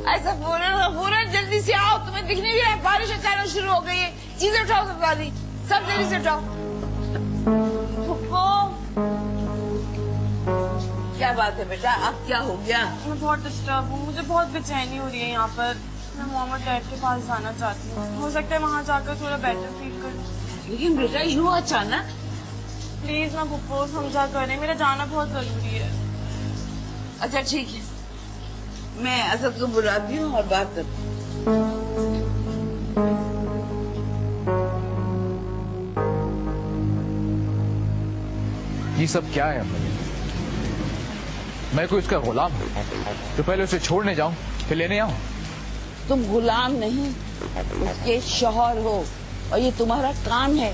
ऐसा फौरन जल्दी से आओ, तुम्हें दिखने भी है बारिश अचानक शुरू हो गई है। चीजें उठाओ सब सारी, सब जल्दी से उठाओ। क्या बात है बेटा, अब क्या हो गया? मैं बहुत डिस्टर्ब हूँ, मुझे बहुत बेचैनी हो रही है यहाँ पर। मैं मोहम्मद डैड के पास जाना चाहती हूँ, हो सकता है वहाँ जाकर थोड़ा बेटर फील करूँ। लेकिन बेटा यूँ अचानक? प्लीज ना फुप्पो समझा करें, मेरा जाना बहुत जरूरी है। अच्छा ठीक है, मैं असद को बुलाती हूँ और बात करती हूँ। ये सब क्या है? मैं कोई उसका गुलाम हूँ तो पहले उसे छोड़ने जाऊं फिर लेने आऊं? तुम गुलाम नहीं, उसके शौहर हो और ये तुम्हारा काम है।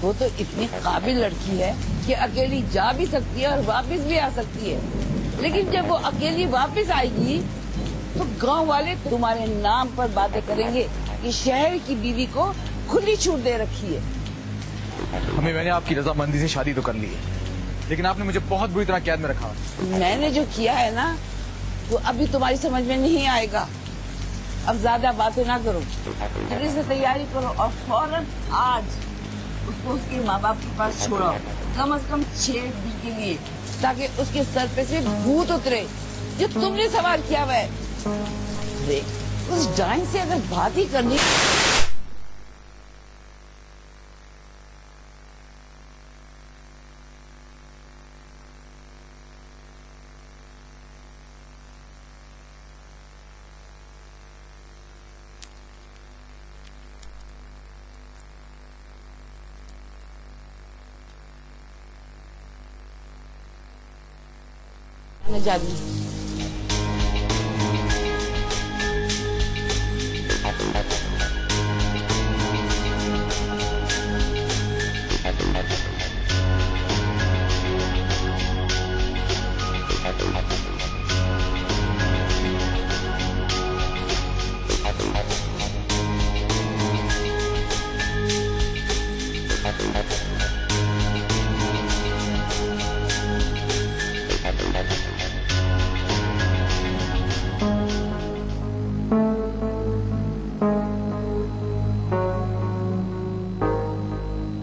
वो तो इतनी काबिल लड़की है कि अकेली जा भी सकती है और वापस भी आ सकती है। लेकिन जब वो अकेली वापस आएगी तो गांव वाले तुम्हारे नाम पर बातें करेंगे कि शहर की बीवी को खुली छूट दे रखी है। हमें, मैंने आपकी रजामंदी से शादी तो कर ली है, लेकिन आपने मुझे बहुत बुरी तरह कैद में रखा। मैंने जो किया है ना वो अभी तुम्हारी समझ में नहीं आएगा। अब ज्यादा बातें ना करो, जल्दी से तैयारी करो और फौरन आज उसको उसके माँ बाप के पास छोड़ो, कम से कम 6 दिन के लिए, ताकि उसके सर पे से भूत उतरे जो तुमने सवाल किया हुआ है। देख, उस डाइन से अगर बात ही करनी। मैं जा रही हूँ।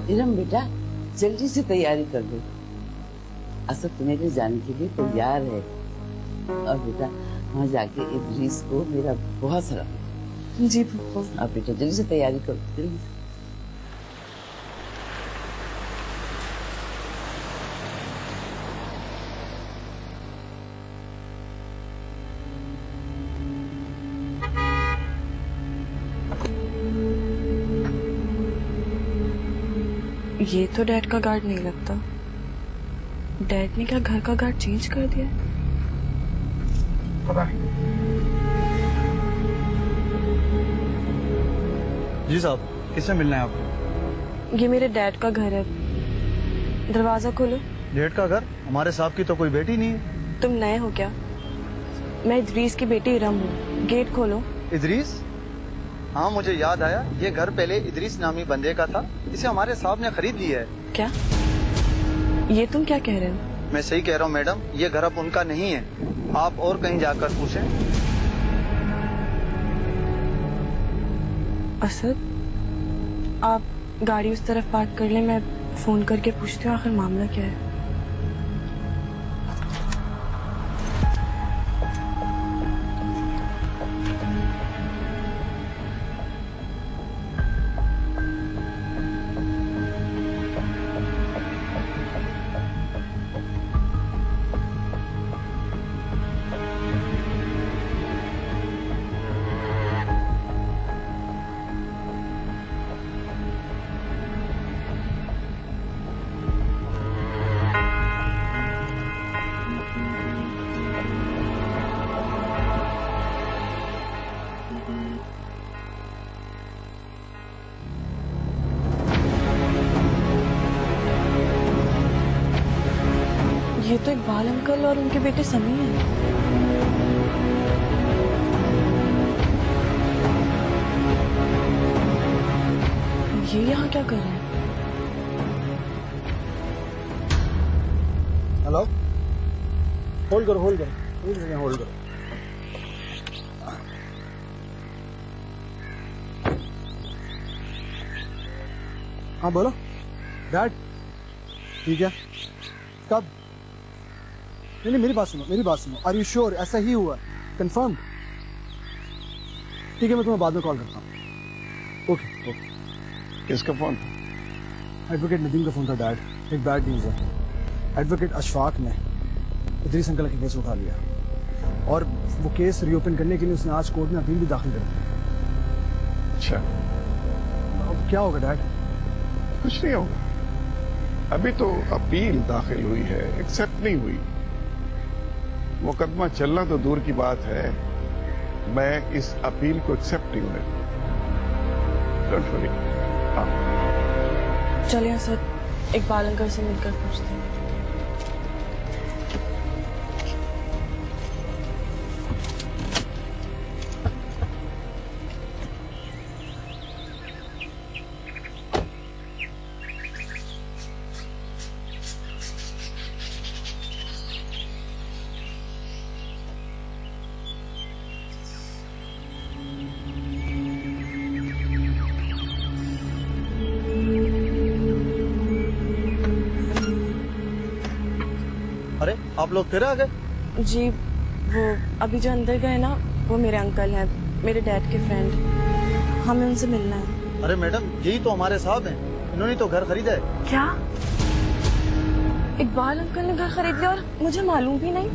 इरम बेटा, जल्दी से तैयारी कर लो, असद तुम्हें ले जाने के लिए तैयार है। और बेटा वहाँ जाके इदरीस को मेरा बहुत सलाम। जी फुप्पो। अब बेटा जल्दी से तैयारी करो, जल्दी से। ये तो डैड का गार्ड नहीं लगता। डैड ने क्या घर का गार्ड चेंज कर दिया? पता नहीं। जी साहब, किससे मिलना है आपको? ये मेरे डैड का घर है, दरवाजा खोलो। डैड का घर? हमारे साहब की तो कोई बेटी नहीं है। तुम नए हो क्या? मैं इदरीस की बेटी इरम हूँ, गेट खोलो। इदरीस? हाँ मुझे याद आया, ये घर पहले इदरीस नामी बंदे का था, इसे हमारे साहब ने खरीद लिया है। क्या? ये तुम क्या कह रहे हो? मैं सही कह रहा हूँ मैडम, ये घर अब उनका नहीं है, आप और कहीं जाकर पूछें। असद, आप गाड़ी उस तरफ पार्क कर ले, मैं फोन करके पूछती हूँ आखिर मामला क्या है। ये तो इकबाल अंकल और उनके बेटे समी हैं। ये यहाँ क्या कर रहे हैं? हेलो, होल्ड करो होल्ड करो, होल्ड करो। हाँ बोलो डैड। ठीक है कब? नहीं मेरी बात सुनो। आर यू श्योर ऐसा ही हुआ? कंफर्म? ठीक है मैं तुम्हें बाद में कॉल करता हूँ। ओके। किसका फोन? एडवोकेट नदीम का फोन था डैड। एक बैड न्यूज़ है। एडवोकेट अशफाक ने इदरीस अंकल का केस उठा लिया और वो केस रीओपन करने के लिए उसने आज कोर्ट में अपील भी दाखिल कर दी। अच्छा, अब क्या होगा डैड? कुछ नहीं होगा। अभी तो अपील दाखिल हुई है, एक्सेप्ट नहीं हुई। मुकदमा चलना तो दूर की बात है, मैं इस अपील को एक्सेप्ट नहीं होने दूंगा। Don't worry. चलिए सर, इकबाल अंकल से मिलकर पूछते हैं। अरे आप लोग फिर आ गए? जी, वो अभी जो अंदर गए ना, वो मेरे अंकल हैं, मेरे डैड के फ्रेंड। हमें उनसे मिलना है। अरे मैडम यही तो हमारे साहब हैं, इन्होंने तो घर खरीदा है। क्या? इकबाल अंकल ने घर खरीद लिया और मुझे मालूम भी नहीं?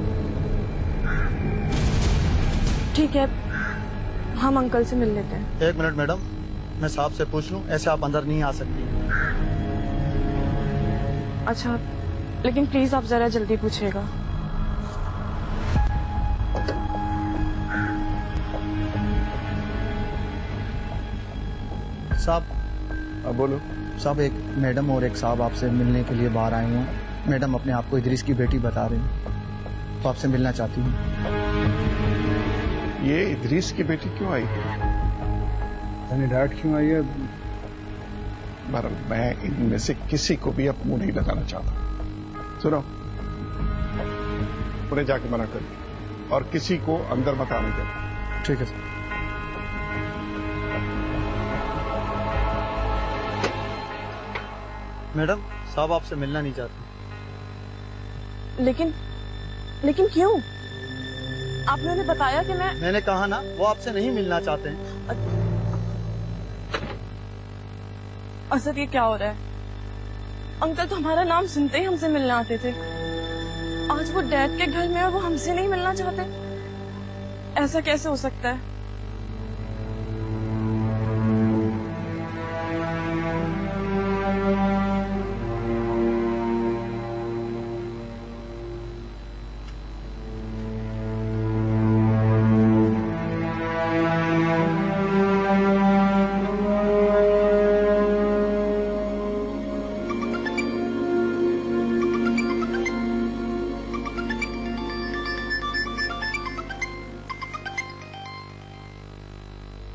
ठीक है, हम अंकल से मिल लेते हैं। एक मिनट मैडम, मैं साहब से पूछ लूं, ऐसे आप अंदर नहीं आ सकती। अच्छा, लेकिन प्लीज आप जरा जल्दी पूछिएगा। साहब। अब बोलो। साहब एक मैडम और एक साहब आपसे मिलने के लिए बाहर आए हैं। मैडम अपने आप को इदरीस की बेटी बता रही हैं, तो आपसे मिलना चाहती हूँ। ये इदरीस की बेटी क्यों आई? यानी डैड क्यों आई है? बहरहाल मैं इनमें से किसी को भी अब मुंह नहीं लगाना चाहता। सुनो, उन्हें जाके मना कर और किसी को अंदर मत आने देना। ठीक है सर। मैडम साहब आपसे मिलना नहीं चाहते। लेकिन क्यों? आपने उन्हें बताया कि मैंने कहा ना, वो आपसे नहीं मिलना चाहते हैं। असद ये क्या हो रहा है? अंकल तो हमारा नाम सुनते ही हमसे मिलने आते थे। आज वो डैड के घर में और वो हमसे नहीं मिलना चाहते? ऐसा कैसे हो सकता है?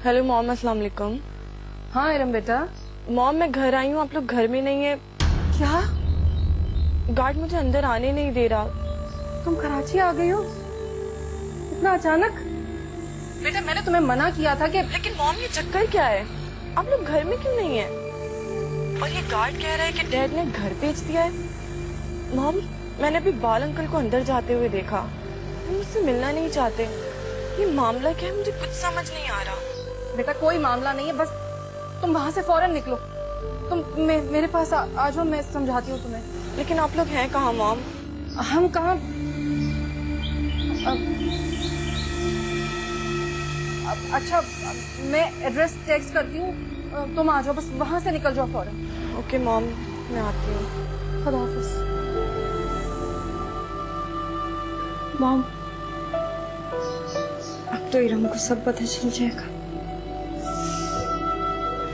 हेलो मॉम, अस्सलाम वालेकुम। हाँ इरम बेटा। मॉम मैं घर आई हूँ, आप लोग घर में नहीं है। क्या? गार्ड मुझे अंदर आने नहीं दे रहा। तुम कराची आ गई हो इतना अचानक? बेटा मैंने तुम्हें मना किया था कि। लेकिन मॉम ये चक्कर क्या है? आप लोग घर में क्यों नहीं है? और ये गार्ड कह रहा है कि डैड ने घर बेच दिया है। मॉम मैंने अभी बाल अंकल को अंदर जाते हुए देखा। वो मुझसे मिलना नहीं चाहते। ये मामला क्या है, मुझे कुछ समझ नहीं आ रहा। बेटा कोई मामला नहीं है, बस तुम वहाँ से फौरन निकलो। तुम मेरे पास आ जाओ, मैं समझाती हूँ तुम्हें। लेकिन आप लोग हैं कहाँ मॉम? हम कहाँ? अच्छा मैं एड्रेस टेक्स्ट करती हूँ, तुम आ जाओ, बस वहाँ से निकल जाओ फौरन। ओके मॉम, मैं आती हूँ। खुदा हाफिज। मॉम अब तो इरम को सब पता चल जाएगा।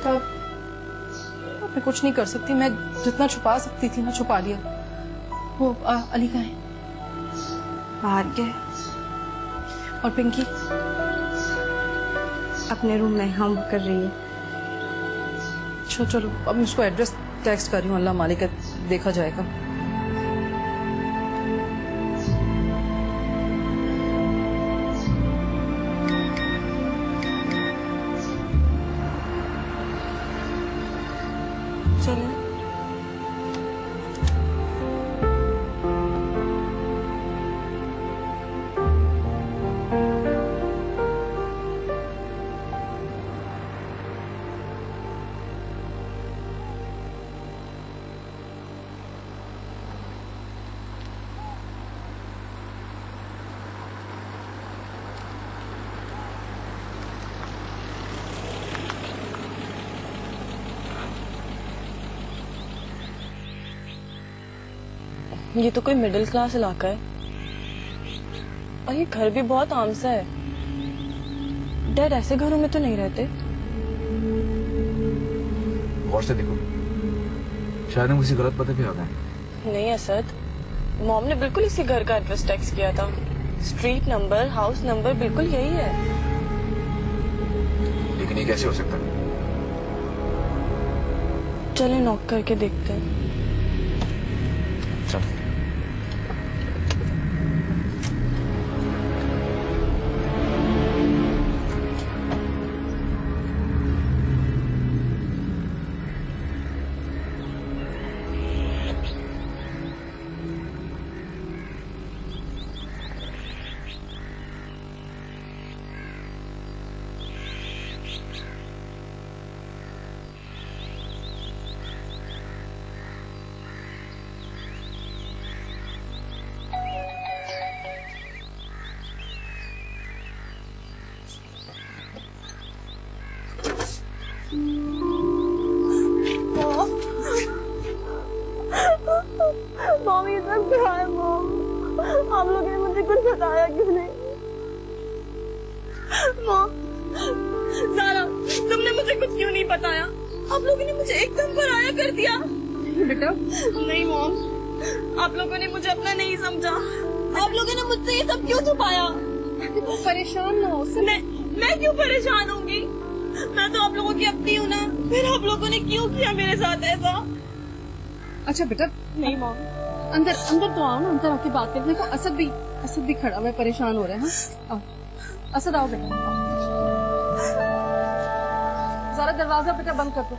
तब मैं कुछ नहीं कर सकती। मैं जितना छुपा सकती थी ना छुपा लिया। वो अली कहाँ है? बाहर गए। और पिंकी? अपने रूम में हम कर रही है। चलो चलो, अब मैं उसको एड्रेस टेक्स्ट कर रही हूँ। अल्लाह मालिक है, देखा जाएगा। चलिए। ये तो कोई मिडिल क्लास इलाका है और ये घर भी बहुत आम सा है। डैड ऐसे घरों में तो नहीं रहते। गौर से देखो, शायद हम किसी गलत पते पे आ गए। नहीं असद, मॉम ने बिल्कुल इसी घर का एड्रेस टेक्स्ट किया था। स्ट्रीट नंबर, हाउस नंबर बिल्कुल यही है। लेकिन ये कैसे हो सकता है? चले नॉक करके देखते हैं। चल। मॉम ये सब क्या है मॉम? आप लोगों ने मुझे कुछ बताया क्यों नहीं? मॉम, ज़ारा, तुमने मुझे कुछ क्यों नहीं बताया? आप लोगों ने मुझे एकदम पराया कर दिया। बेटा नहीं मॉम, आप लोगों ने मुझे अपना नहीं समझा। आप लोगों ने मुझसे ये सब क्यों छुपाया? तो परेशान ना हो। मैं क्यों परेशान होंगी? मैं तो आप लोगों की अपनी हूँ ना। फिर आप लोगों ने क्यों किया मेरे साथ ऐसा? अच्छा बेटा, नहीं मॉम, अंदर तो आओ ना, अंदर आके बात करने को। असद भी खड़ा हुआ है, परेशान हो रहे हैं। हाँ? आओ असद, आओ बेटा। ज़ारा दरवाजा बेटा बंद कर दो।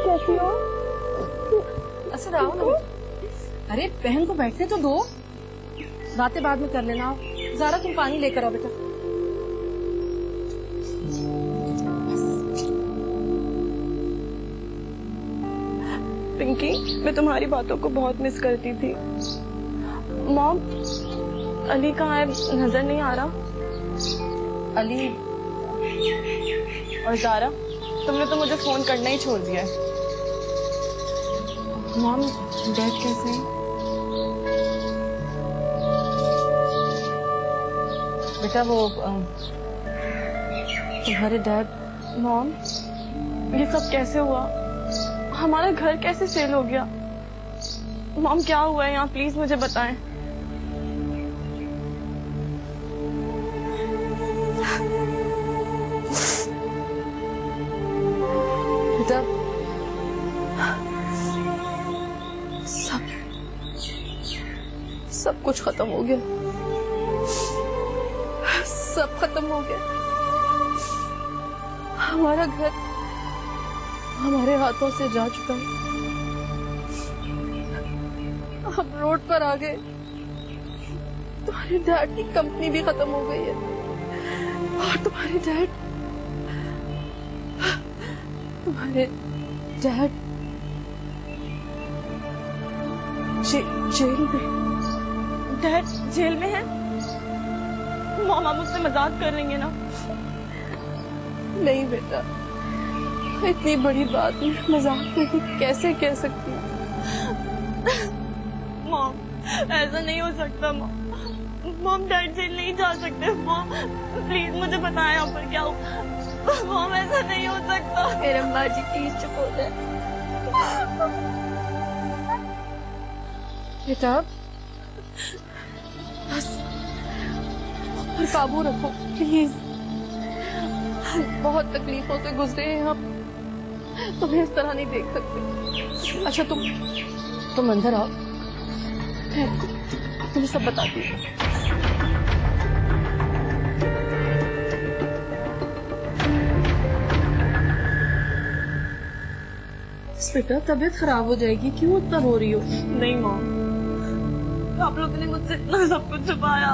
कैसी हो? असद आओ ना। अरे बहन को बैठने तो दो, बातें बाद में कर लेना। आओ ज़ारा, तुम पानी लेकर आओ बेटा। पिंकी, मैं तुम्हारी बातों को बहुत मिस करती थी। मॉम, अली कहाँ है? नजर नहीं आ रहा। अली और ज़ारा, तुमने तो मुझे फोन करना ही छोड़ दिया है। मॉम, डैड कैसे हैं? बेटा वो तुम्हारे डैड। मॉम, ये सब कैसे हुआ? हमारा घर कैसे सेल हो गया? मॉम, क्या हुआ है यहाँ? प्लीज मुझे बताएं। बेटा सब कुछ खत्म हो गया, सब खत्म हो गया। हमारा घर हमारे हाथों से जा चुका है। हम रोड पर आ गए। तुम्हारे डैड की कंपनी भी खत्म हो गई है और तुम्हारे डैड जेल में। डैड जेल में है? मॉम, आप मुझसे मजाक कर रही हैं ना? नहीं बेटा, इतनी बड़ी बात में मजाक नहीं कैसे कह सकती हूँ। मॉम, ऐसा नहीं हो सकता। मॉम, डैड जेल नहीं जा सकते। मॉम, प्लीज मुझे बताएं यहाँ पर क्या हुआ। मॉम, ऐसा नहीं हो सकता। मेरे अम्मा जी प्लीज चुप हो जाए। बेटा बस और काबू रखो प्लीज। बहुत तकलीफों से गुजरे हैं हम, तुम्हें इस तरह नहीं देख सकते। अच्छा तुम अंदर आओ, तुम्हें सब बताती हूँ। बेटा तबीयत खराब हो जाएगी, क्यों इतना रो रही हो? नहीं मॉम, आप लोगों ने मुझसे इतना सब कुछ छुपाया।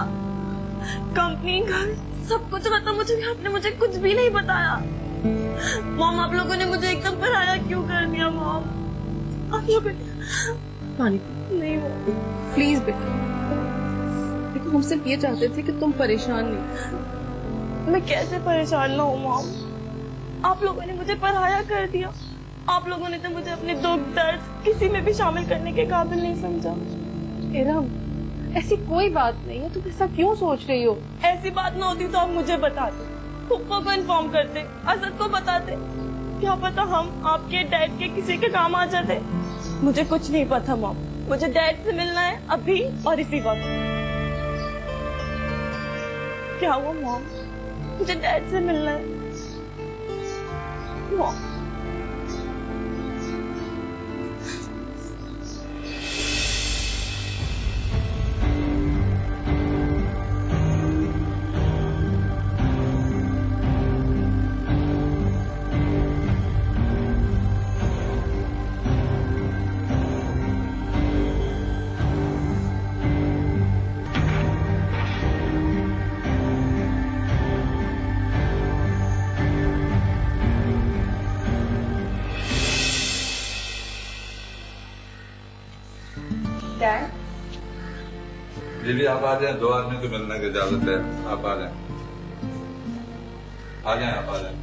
कंपनी, घर, सब कुछ खत्म हो चुका। आपने मुझे कुछ भी नहीं बताया। मॉम, आप लोगों ने मुझे एकदम पराया क्यों कर दिया? मॉम, आप लोगों ने पानी नहीं मॉम, प्लीज बेटा। देखो हम सिर्फ ये चाहते थे कि तुम परेशान नहीं। मैं कैसे परेशान ना हूँ मॉम? आप लोगों ने मुझे पराया कर दिया। आप लोगों ने तो मुझे अपने दुख दर्द किसी में भी शामिल करने के काबिल नहीं समझा। इरम, ऐसी कोई बात नहीं है, तुम ऐसा क्यों सोच रही हो? ऐसी बात ना होती तो आप मुझे बताते, फुप्पो को इन्फॉर्म करते, असद को बताते। क्या पता हम आपके डैड के किसी के काम आ जाते। मुझे कुछ नहीं पता मॉम, मुझे डैड से मिलना है अभी और इसी वक्त। क्या हुआ मॉम? मुझे डैड से मिलना है मॉम। दीदी आप आ जाए, 2 आदमी को मिलने की इजाजत है, आप आ जाए, आ जाए, आप आ जाए।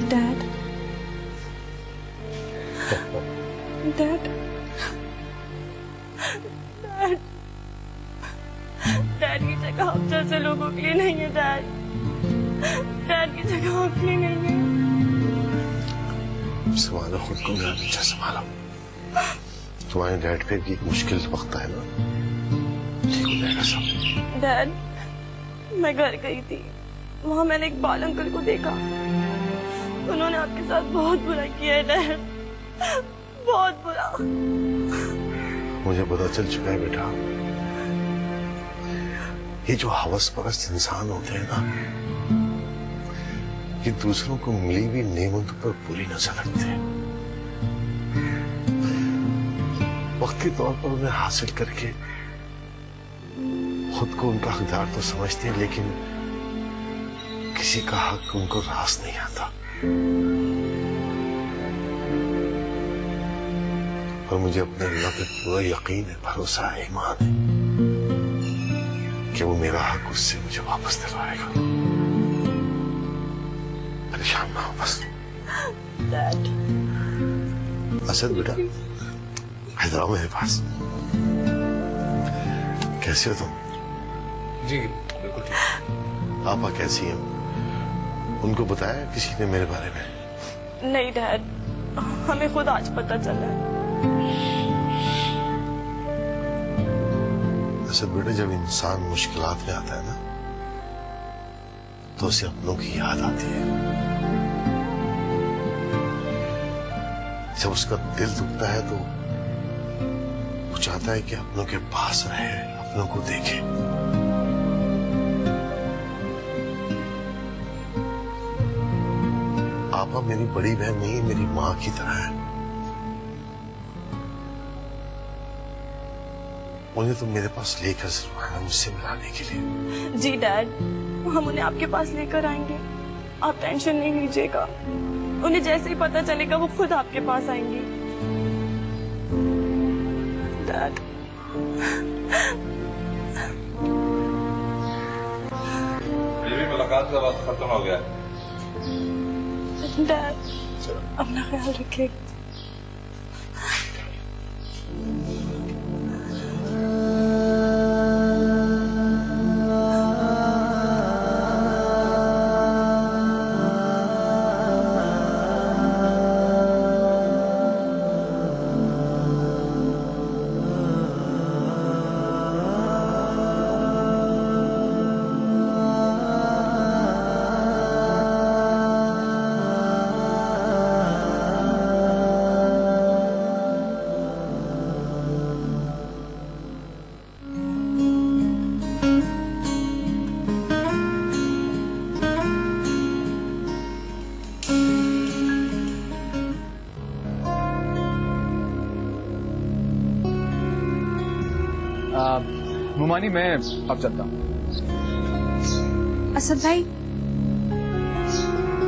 डैड, डैड, डैड, डैड की जगह आप जैसे लोगों के लिए नहीं है। डैड, डैड की जगह आपके लिए नहीं है। संभालो खुद को, मेरा पीछा संभालो। तुम्हारे डैड पे भी एक मुश्किल वक्त है ना, ठीक हो जाएगा सब। डैड, मैं घर गई थी, वहाँ मैंने एक बाल अंकल को देखा। उन्होंने आपके साथ बहुत बुरा किया है डैड, बहुत बुरा। मुझे पता चल चुका है बेटा, ये जो हवस परस्त इंसान होते हैं ना, ये दूसरों को मिली हुई नेमतों पर बुरी नजर रखते हैं। वक्ती तौर पर उन्हें हासिल करके खुद को उनका हकदार तो समझते हैं, लेकिन किसी का हक उनको रास नहीं आता। और मुझे अपने अल्लाह पे पूरा यकीन है, भरोसा है, ईमान है कि वो मेरा हक उससे मुझे वापस दिलवाएगा। परेशान ना हो बस। डैड, असद बेटा, इधर आओ मेरे पास। कैसे हो तुम? जी बिल्कुल ठीक। आपा कैसी हैं? उनको बताया किसी ने मेरे बारे में? नहीं डैड, हमें खुद आज पता चला है। असद बेटा, जब इंसान मुश्किलात में आता है ना, तो उसे अपनों की याद आती है। जब उसका दिल दुखता है तो वो चाहता है कि अपनों के पास रहे, अपनों को देखे। आपा मेरी बड़ी बहन नहीं, मेरी माँ की तरह है। उन्हें तो मेरे पास लेकर जरूर आना, मुझसे मिलाने के लिए। जी डैड, हम उन्हें आपके पास लेकर आएंगे, आप टेंशन नहीं लीजिएगा। उन्हें जैसे ही पता चलेगा वो खुद आपके पास आएंगी। डैड, मेरी मुलाकात का वक्त खत्म हो गया। डैड, अपना ख्याल रखिएगा। नुमानी, मैं अब चलता हूँ। असद भाई,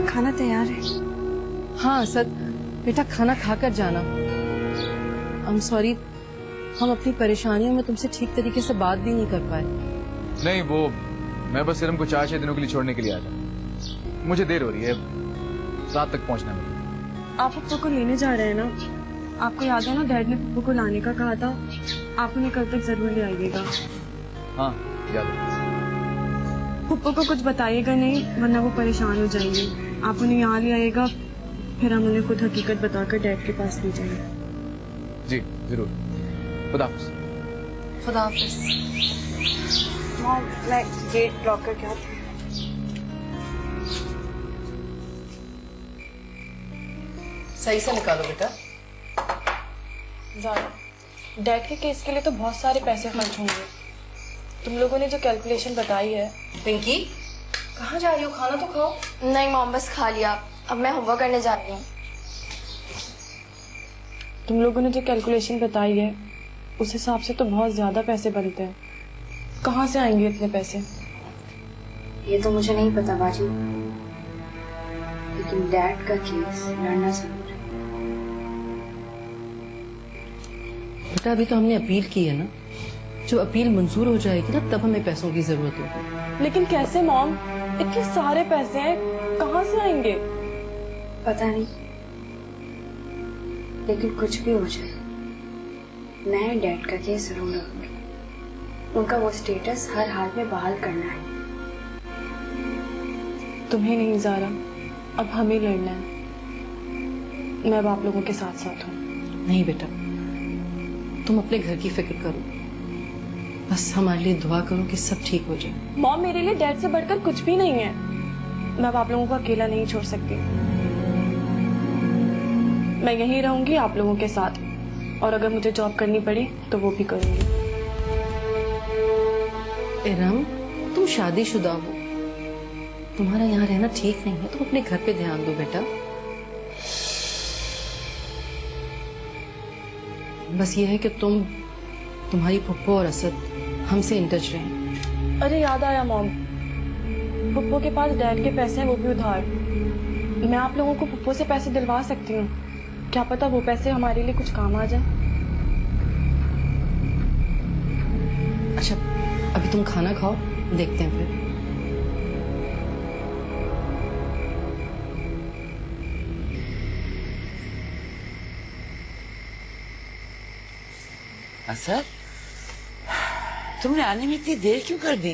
खाना तैयार है। हाँ असद बेटा, खाना खाकर जाना। आई एम सॉरी, हम अपनी परेशानियों में तुमसे ठीक तरीके से बात भी नहीं कर पाए। नहीं, वो मैं बस इरम को 4-6 दिनों के लिए छोड़ने के लिए आया था। मुझे देर हो रही है, रात तक पहुंचना है। आप पप्पू को लेने जा रहे हैं ना? आपको याद है ना डैड ने पप्पू को लाने का कहा था? आप उन्हें कल तक जरूर ले आइएगा। हाँ याद है। पप्पू को कुछ बताइएगा नहीं, वरना वो परेशान हो जाएंगे। आप उन्हें यहाँ ले आइएगा, फिर हम उन्हें खुद हकीकत बताकर डैड के पास ले जाएंगे। जी जरूर। खुदा हाफिज। खुदा हाफिज। मॉम, मैं गेट लॉक करके आती हूँ। सही से निकालो बेटा। ज़ारा, डैड के केस के लिए तो बहुत सारे पैसे खर्च होंगे। तुम लोगों ने जो कैलकुलेशन बताई है। पिंकी, कहाँ जा रही हो? खाना तो खाओ। नहीं मॉम, बस खा लिया। अब मैं होमवर्क करने जा रही हूँ। तुम लोगों ने जो कैलकुलेशन बताई है, उस हिसाब से तो बहुत ज्यादा पैसे बनते हैं। कहाँ से आएंगे इतने पैसे? ये तो मुझे नहीं पता बाजी, लेकिन डैड का केस लड़ना जरूर है। बेटा अभी तो हमने अपील की है ना, जो अपील मंजूर हो जाएगी ना तब हमें पैसों की जरूरत होगी। लेकिन कैसे मॉम? इतने सारे पैसे हैं, कहाँ से आएंगे? पता नहीं, लेकिन कुछ भी हो जाए मैं डैड का केस जरूर लड़ूंगी। उनका वो स्टेटस हर हाल में बहाल करना है। तुम्हें नहीं ज़ारा, अब हमें लड़ना है। मैं अब आप लोगों के साथ साथ हूँ। नहीं बेटा, तुम अपने घर की फिक्र करो, बस हमारे लिए दुआ करो कि सब ठीक हो जाए। मॉम, मेरे लिए डैड से बढ़कर कुछ भी नहीं है। मैं अब आप लोगों को अकेला नहीं छोड़ सकती। मैं यहीं रहूंगी आप लोगों के साथ, और अगर मुझे जॉब करनी पड़ी तो वो भी करूंगी। इरम, तुम शादीशुदा हो, तुम्हारा यहाँ रहना ठीक नहीं है। तुम अपने घर पे ध्यान दो बेटा। बस ये है कि तुम्हारी पप्पू और असद हमसे इन टच रहे। अरे याद आया मॉम, पप्पू के पास डैड के पैसे हैं, वो भी उधार। मैं आप लोगों को पप्पू से पैसे दिलवा सकती हूँ। क्या पता वो पैसे हमारे लिए कुछ काम आ जाए। अच्छा, अभी तुम खाना खाओ, देखते हैं फिर। असद, तुमने आने में इतनी देर क्यों कर दी?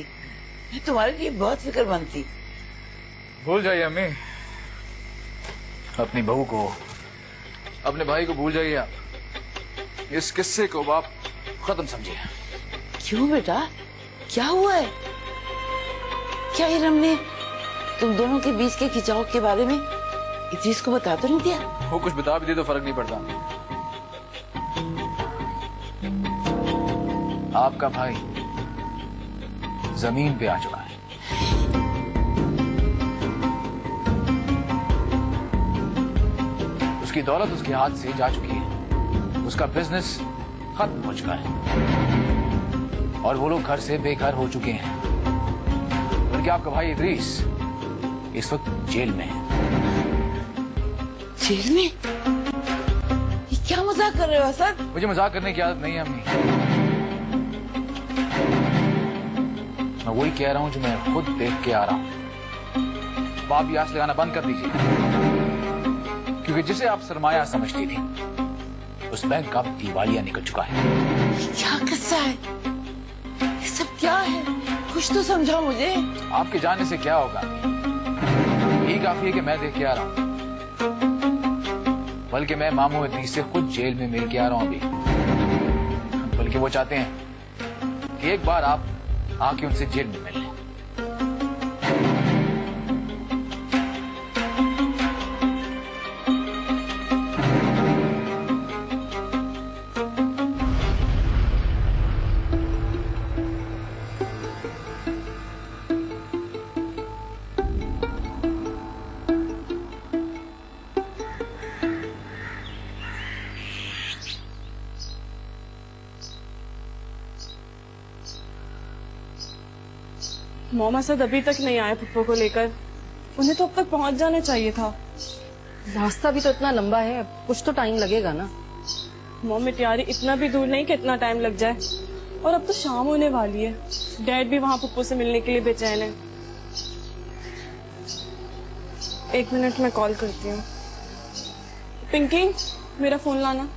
मैं तुम्हारे लिए बहुत फिक्रमंद थी। भूल जाइए अम्मी, अपनी बहू को, अपने भाई को भूल जाइए आप। इस किस्से को आप खत्म समझिए। क्यों बेटा, क्या हुआ है? क्या इरम ने तुम दोनों के बीच के खिंचाव के बारे में इद्रीस को बता तो नहीं दिया? वो कुछ बता भी दे तो फर्क नहीं पड़ता। आपका भाई जमीन पे आ चुका है। उसकी दौलत उसके हाथ से जा चुकी है, उसका बिजनेस खत्म हो चुका है, और वो लोग घर से बेघर हो चुके हैं। बल्कि आपका भाई इद्रीस इस वक्त जेल में है। जेल में? ये क्या मजाक कर रहे हो असद? मुझे मजाक करने की आदत नहीं है अम्मी। मैं वही कह रहा हूं जो मैं खुद देख के आ रहा हूं। आप भी आस लगाना बंद कर दीजिए, क्योंकि जिसे आप सरमाया समझती थी, उस बैंक का दिवालिया निकल चुका है। क्या किस्सा है? ये सब क्या है? कुछ तो समझाओ मुझे। आपके जाने से क्या होगा? यही काफी है कि मैं देख के आ रहा हूं। बल्कि मैं मामू इद्रीस से खुद जेल में मिल के आ रहा हूं अभी। बल्कि वो चाहते हैं कि एक बार आप आके उनसे जेल में मिल लें। मॉम, असद अभी तक नहीं आए पप्पू को लेकर। उन्हें तो अब तक पहुंच जाना चाहिए था। रास्ता भी तो इतना लंबा है, कुछ तो टाइम लगेगा ना। मॉम, मिटियारी इतना भी दूर नहीं कि इतना टाइम लग जाए। और अब तो शाम होने वाली है। डैड भी वहाँ पप्पू से मिलने के लिए बेचैन है। 1 मिनट में कॉल करती हूँ। पिंकी, मेरा फोन लाना।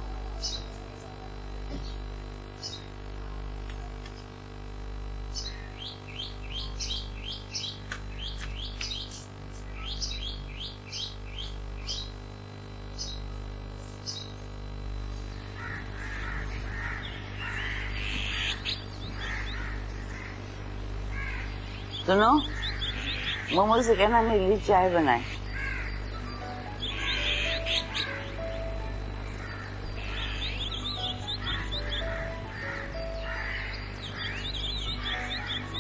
सुनो, मोमो से कहना मेरे लिए चाय बनाए।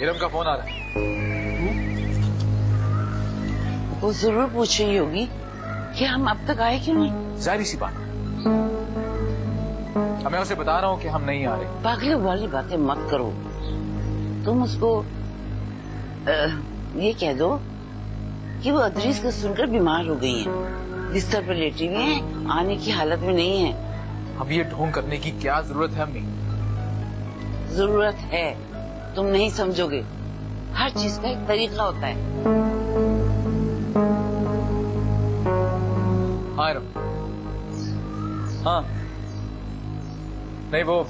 इरम का फोन आ रहा है। वो जरूर पूछ रही होगी कि हम अब तक आए क्यों नहीं। जाहिर सी बात, अब मैं उसे बता रहा हूँ कि हम नहीं आ रहे। पागलों वाली बातें मत करो। तुम उसको ये कह दो कि वो अदरीस को सुनकर बीमार हो गई हैं, बिस्तर पर लेटी हुई हैं, आने की हालत में नहीं है। अब ये ढोंग करने की क्या जरूरत है अम्मी? जरूरत है, तुम नहीं समझोगे। हर चीज का एक तरीका होता है। हाँ इरम, हाँ नहीं, वो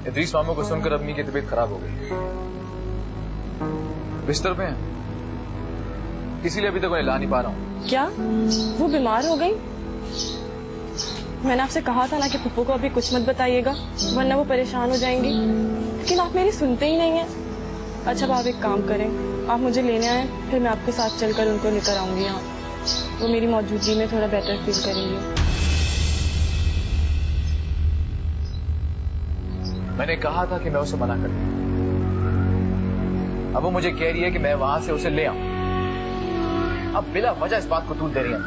इदरीस मामू को सुनकर अम्मी की तबीयत खराब हो गई, बिस्तर पे हैं, इसीलिए अभी तक उन्हें ला नहीं पा रहा हूँ। क्या वो बीमार हो गई? मैंने आपसे कहा था ना कि पप्पू को अभी कुछ मत बताइएगा, वरना वो परेशान हो जाएंगी, लेकिन आप मेरी सुनते ही नहीं हैं। अच्छा अब आप एक काम करें, आप मुझे लेने आए, फिर मैं आपके साथ चलकर उनको लेकर आऊंगी यहाँ। वो मेरी मौजूदगी में थोड़ा बेटर फील करेंगे। मैंने कहा था कि मैं उसे मना कर दूं। अब वो मुझे कह रही है कि मैं वहां से उसे ले आऊं। अब बिला वजह इस बात को तूल दे रही है।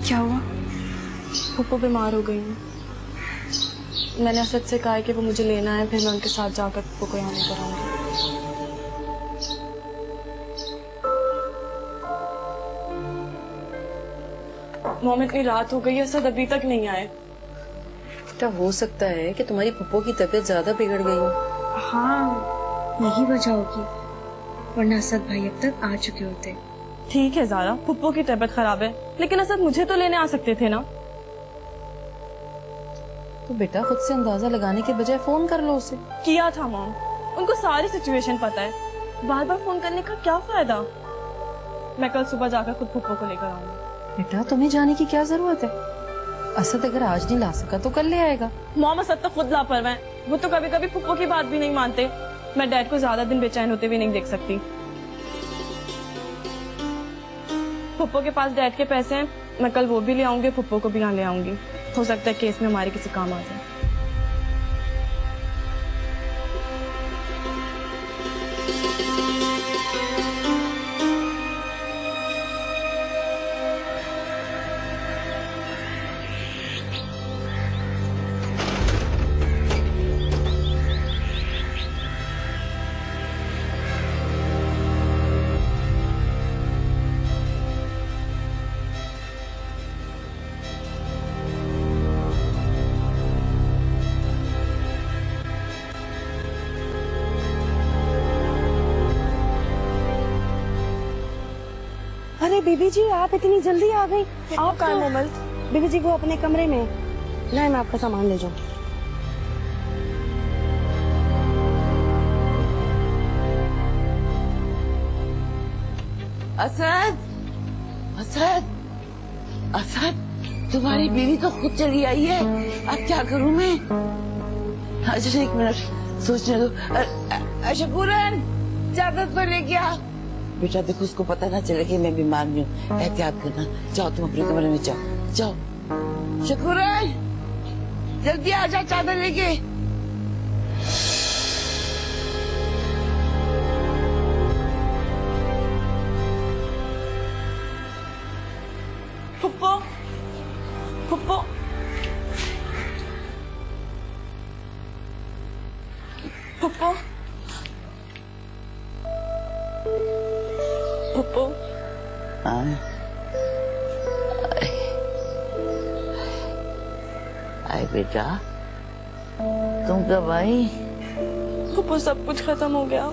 क्या हुआ? पप्पू बीमार हो गई है। मैंने असद से कहा है कि वो मुझे लेना है, फिर मैं उनके साथ जाकर पप्पू को यहाँ लेकर आऊंगी। मॉम इतनी रात हो गई है, असद अभी तक नहीं आए। बेटा हो सकता है कि तुम्हारी पप्पो की तबीयत ज्यादा बिगड़ गई हो। हाँ, यही वजह होगी, वरना असद भाई अब तक आ चुके होते। ठीक है ज़ारा, पप्पू की तबीयत खराब है, लेकिन असद मुझे तो लेने आ सकते थे ना। तो बेटा खुद से अंदाजा लगाने के बजाय फोन कर लो उसे। किया था मॉम, उनको सारी सिचुएशन पता है, बार बार फोन करने का क्या फायदा। मैं कल सुबह जाकर खुद पप्पू को लेकर आऊंगी। बेटा तुम्हें जाने की क्या जरूरत है? असद अगर आज नहीं ला सका तो कल ले आएगा। मॉम असद तो खुद लापरवाह है, वो तो कभी कभी पप्पू की बात भी नहीं मानते। मैं डैड को ज्यादा दिन बेचैन होते हुए नहीं देख सकती। पप्पू के पास डैड के पैसे हैं, मैं कल वो भी ले आऊंगी, पप्पू को भी यहाँ ले आऊंगी। हो सकता है केस में हमारे किसी काम आ जाए। अरे बीबी जी आप इतनी जल्दी आ गई। आप कहाँ हैं मोमल? बीबी जी वो अपने कमरे में। लाए मैं आपका सामान ले जाऊं। असद, असद, असद, तुम्हारी बीवी तो खुद चली आई है। अब क्या करूं मैं? अच्छा 1 मिनट सोचने दो। शकूरन, चादर तो लेके आ। बेटा देखो उसको पता ना चले कि मैं बीमार नहीं हूँ, एहतियात करना। जाओ तुम अपने कमरे में जाओ, जाओ। शकूरन जल्दी आ जा, चादर लेके। पप्पू, पप्पू, पप्पू, पप्पू। बेटा तुम कब आई? पप्पू सब कुछ खत्म हो गया,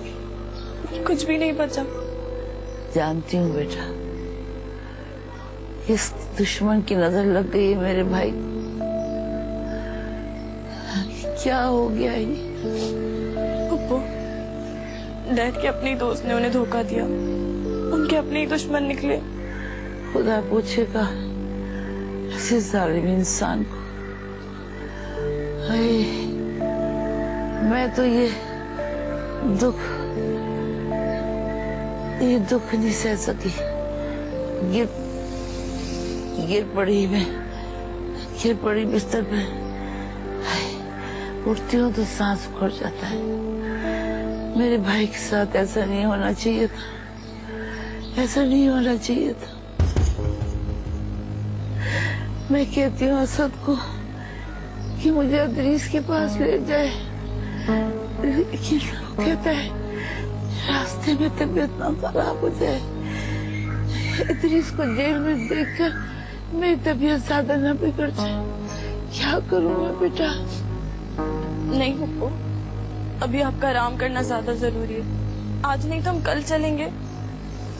कुछ भी नहीं बचा। जानती हूँ बेटा, इस दुश्मन की नजर लग गई है मेरे भाई। क्या हो गया ये? पप्पू, डैड के अपने दोस्त ने उन्हें धोखा दिया, उनके अपने ही दुश्मन निकले। खुदा पूछेगा ऐसे जालिम इंसान को। अरे मैं तो ये दुख नहीं सह सकी। गिर पड़ी बिस्तर पे। उठती हूँ तो सांस उखड़ जाता है। मेरे भाई के साथ ऐसा नहीं होना चाहिए था, ऐसा नहीं होना चाहिए था। मैं कहती हूँ असद को कि मुझे अदरीस के पास ले जाए, लेकिन वो कहता है रास्ते में तबीयत ना खराब हो जाए। अदरीस को जेल में देखकर मेरी तबीयत ज्यादा ना बिगड़ जाए। क्या करूँ मैं बेटा? नहीं पप्पू, अभी आपका आराम करना ज्यादा जरूरी है। आज नहीं तो हम कल चलेंगे।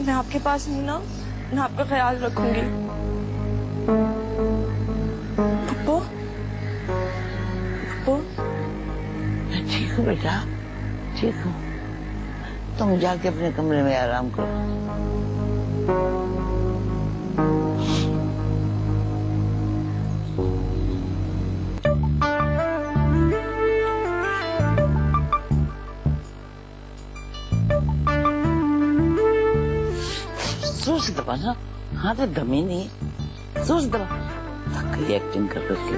मैं आपके पास हूँ ना, मैं आपका ख्याल रखूंगी। पप्पू, पप्पू, मैं ठीक हूँ बेटा, ठीक हूँ। तुम जाके अपने कमरे में आराम करो। जोर से दबा ना, हाथ में दम ही नहीं है। जोर से दबा। थक गई एक्टिंग कर करके।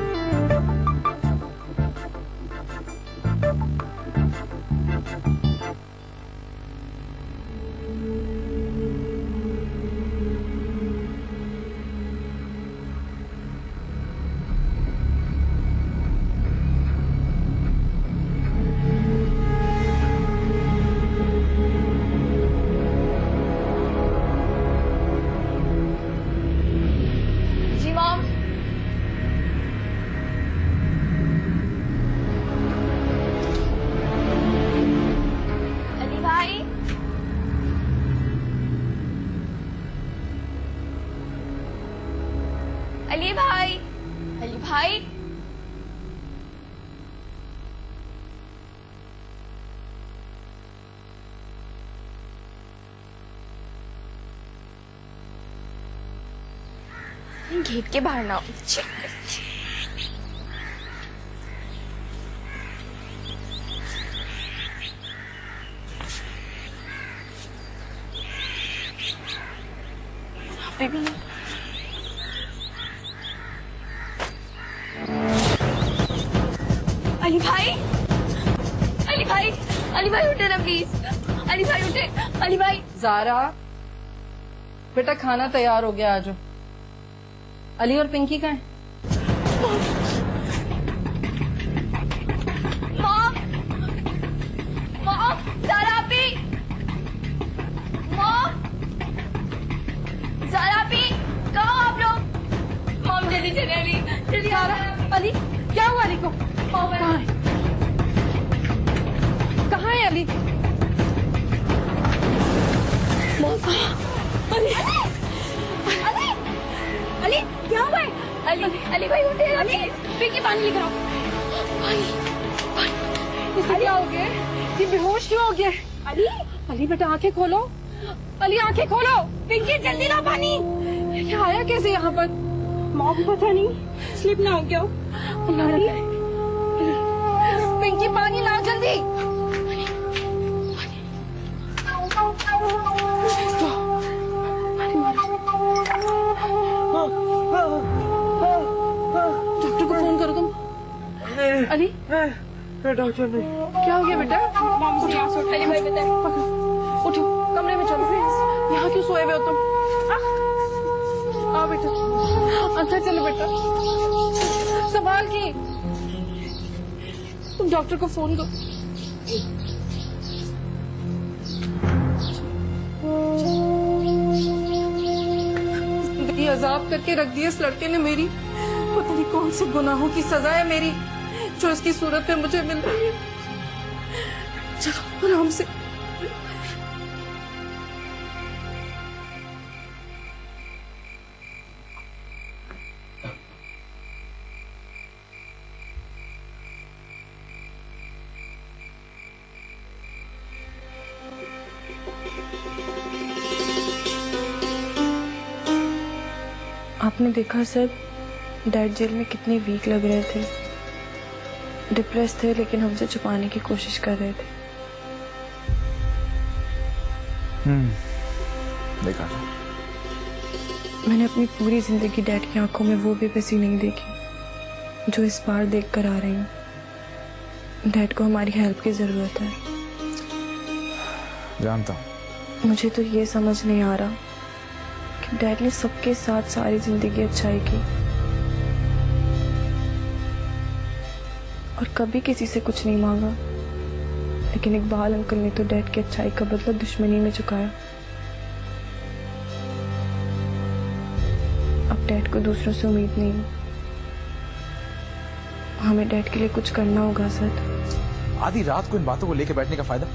अली भाई, अली भाई, गेट के बाहर ना चेक करती। बेबी अली भाई, अली भाई, अली भाई उठे ना प्लीज। अली भाई उठे, अली भाई। जारा बेटा खाना तैयार हो गया, आजो। अली और पिंकी कहाँ हैं? मॉम, मॉम, जारा आपी, मॉम, जारा आपी, कहाँ हो आप लोग? मॉम जल्दी चले अली, जल्दी। जारा, अली क्या हुआ? अली को कहाँ है? कहाँ है अली? अली, अली, अली क्या हुआ है? अली, अली भाई उठे। अली पिंकी पानी लेकर आओ। इसे क्या हो गया? ये बेहोश क्यों हो गया? अली, अली बेटा आंखें खोलो। अली आंखें खोलो। पिंकी जल्दी लाओ पानी। ये आया कैसे यहाँ पर? माँ को पता नहीं, स्लिप ना हो गया हो। अली, पिंकी पानी लाओ जल्दी। डॉक्टर को फोन करो तुम। अली डॉक्टर नहीं। क्या हो गया बेटा? अली भाई बताए। उठो, कमरे में चलो। यहाँ क्यों सोए हुए हो तुम? आओ बेटा, अंदर चलो बेटा। संभाल के। तुम डॉक्टर को फोन करो। जिंदगी अजाब करके रख दी इस लड़के ने मेरी। पता नहीं कौन से गुनाहों की सजा है मेरी जो इसकी सूरत में मुझे मिल रही है। चलो आराम से। आपने देखा सर, डैड जेल में कितने वीक लग रहे थे, डिप्रेस थे, लेकिन हमसे छुपाने की कोशिश कर रहे थे। देखा था। मैंने अपनी पूरी जिंदगी डैड की आंखों में वो बेबसी नहीं देखी जो इस बार देख कर आ रही हूँ। डैड को हमारी हेल्प की जरूरत है। जानता हूँ। मुझे तो ये समझ नहीं आ रहा कि डैड ने सबके साथ सारी जिंदगी अच्छाई की और कभी किसी से कुछ नहीं मांगा, लेकिन इकबाल अंकल ने तो डैड की अच्छाई का बदला दुश्मनी में चुकाया। अब डैड को दूसरों से उम्मीद नहीं, हमें डैड के लिए कुछ करना होगा सर। आधी रात को इन बातों को लेकर बैठने का फायदा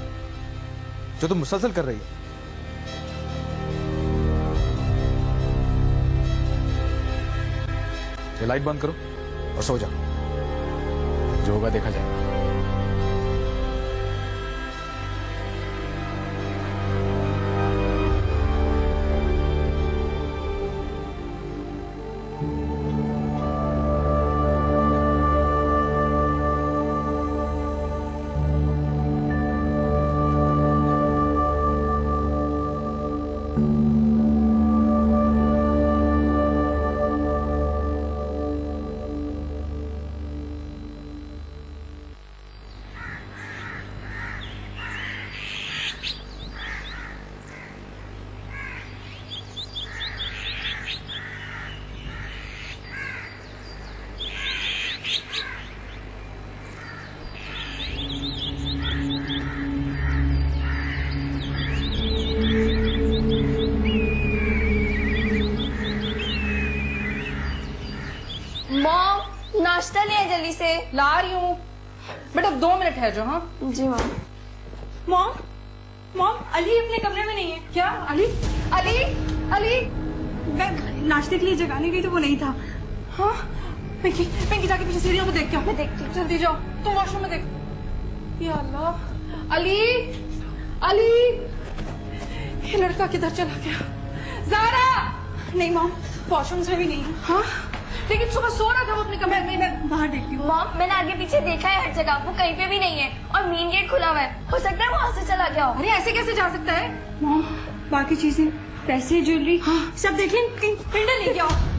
जो तुम मुसलसल कर रही हो। ये लाइट बंद करो और सो जाओ, जो होगा देखा जाएगा। मॉम नाश्ता ले आए जल्दी से। ला रही हूँ बेटा, 2 मिनट है जो। हाँ जी मॉम। मॉम मॉम अली अपने कमरे में नहीं है क्या? अली अली अली मैं नाश्ते के लिए जगाने गई तो वो नहीं था। हाँ पिंकी पिंकी जाके पीछे सीढ़ियों को देख के आओ। मैं देखती हूँ। जल्दी जाओ, तुम वॉशरूम में देख। या अल्लाह, अली अली ये लड़का किधर चला गया? ज़ारा नहीं मॉम, वॉशरूम में भी नहीं है। हाँ लेकिन सुबह सो रहा था वो अपने कमरे में। मैं बाहर देखती हूँ। मॉम मैंने आगे पीछे देखा है हर जगह, वो कहीं पे भी नहीं है और मेन गेट खुला हुआ है। हो सकता है वहाँ से चला गया हो। अरे ऐसे कैसे जा सकता है? मॉम बाकी चीजें, पैसे, ज्वेलरी, हाँ सब देख लें, कहीं पिंडा नहीं गया हो।